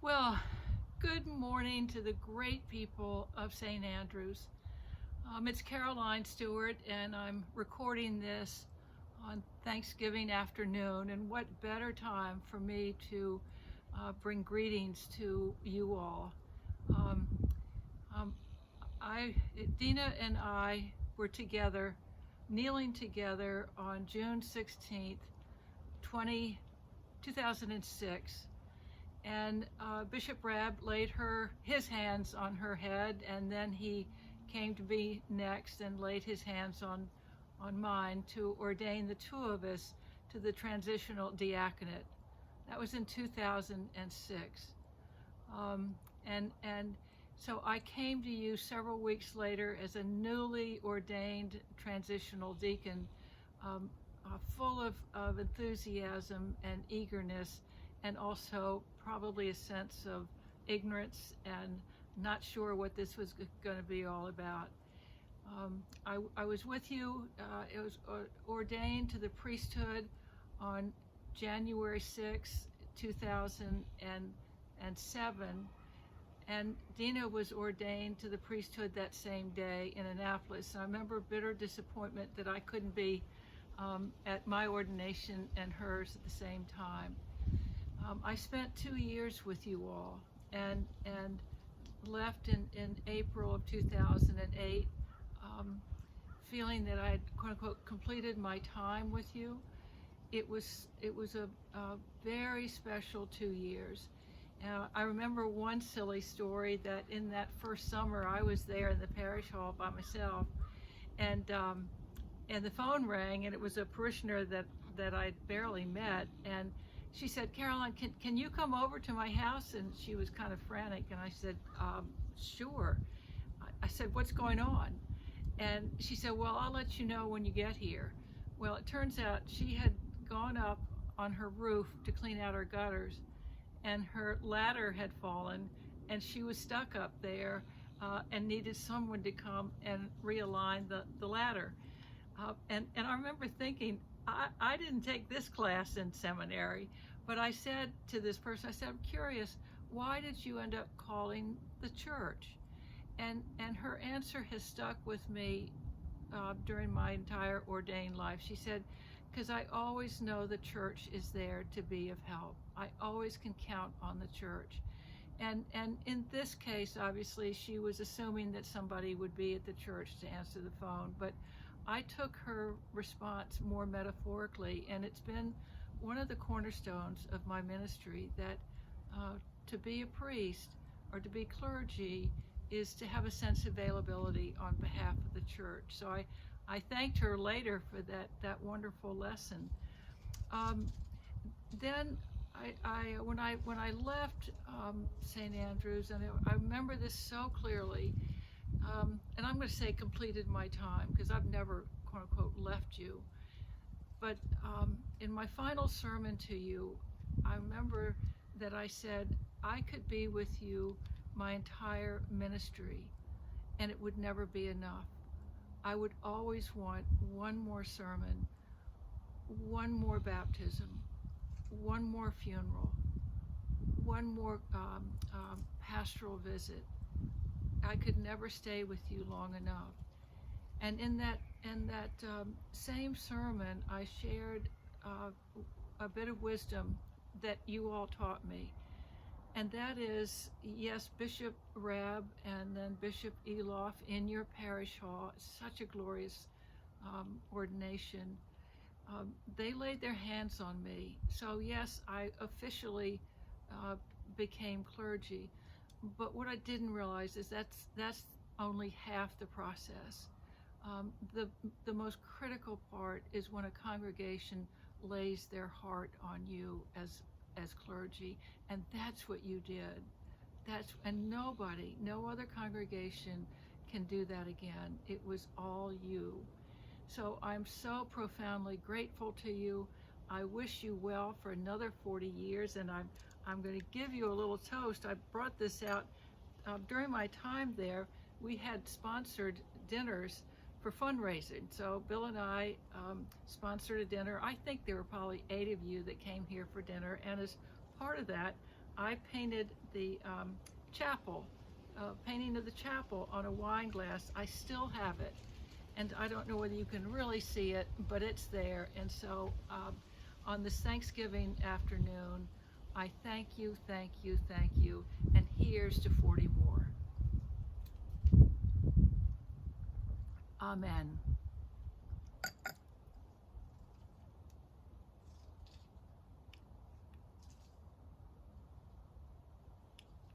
Well, good morning to the great people of St. Andrews. It's Caroline Stewart, and I'm recording this on Thanksgiving afternoon. And what better time for me to bring greetings to you all. Um, um, Dina and I were together, kneeling together on June 16th, 2006. And Bishop Rabb laid his hands on her head, and then he came to me next and laid his hands on mine to ordain the two of us to the transitional diaconate. That was in 2006. And so I came to you several weeks later as a newly ordained transitional deacon, full of enthusiasm and eagerness, and also probably a sense of ignorance and not sure what this was going to be all about. I was with you. It was ordained to the priesthood on January 6, 2007, and Dina was ordained to the priesthood that same day in Annapolis. And I remember bitter disappointment that I couldn't be at my ordination and hers at the same time. I spent 2 years with you all, and left in April of 2008, feeling that I had, quote unquote, completed my time with you. It was a very special 2 years. I remember one silly story that in that first summer I was there in the parish hall by myself, and the phone rang, and it was a parishioner that I'd barely met, and she said, "Caroline, can you come over to my house?" And she was kind of frantic, and I said, "Sure." I said, "What's going on?" And she said, "Well, I'll let you know when you get here." Well, it turns out she had gone up on her roof to clean out her gutters, and her ladder had fallen, and she was stuck up there and needed someone to come and realign the ladder. And I remember thinking, I didn't take this class in seminary, but I said to this person, I said, "I'm curious, why did you end up calling the church?" And her answer has stuck with me during my entire ordained life. She said, "Because I always know the church is there to be of help. I always can count on the church." And in this case, obviously, she was assuming that somebody would be at the church to answer the phone, but I took her response more metaphorically, and it's been one of the cornerstones of my ministry that to be a priest or to be clergy is to have a sense of availability on behalf of the church. So I thanked her later for that wonderful lesson. Then when I left St. Andrews, and I remember this so clearly, and I'm going to say completed my time, because I've never, quote unquote, left you. But in my final sermon to you, I remember that I said I could be with you my entire ministry, and it would never be enough. I would always want one more sermon, one more baptism, one more funeral, one more pastoral visit. I could never stay with you long enough. And in that same sermon, I shared a bit of wisdom that you all taught me. And that is, yes, Bishop Rabb and then Bishop Elof in your parish hall, such a glorious ordination. They laid their hands on me. So yes, I officially became clergy. But what I didn't realize is that's only half the process. The most critical part is when a congregation lays their heart on you as clergy, and that's what you did. And no other congregation can do that again. It was all you. So I'm so profoundly grateful to you. I wish you well for another 40 years, and I'm going to give you a little toast. I brought this out during my time there. We had sponsored dinners for fundraising. So Bill and I sponsored a dinner. I think there were probably 8 of you that came here for dinner, and as part of that, I painted the chapel, painting of the chapel on a wine glass. I still have it, and I don't know whether you can really see it, but it's there. And so on this Thanksgiving afternoon, I thank you, thank you, thank you, and here's to 40 more. Amen.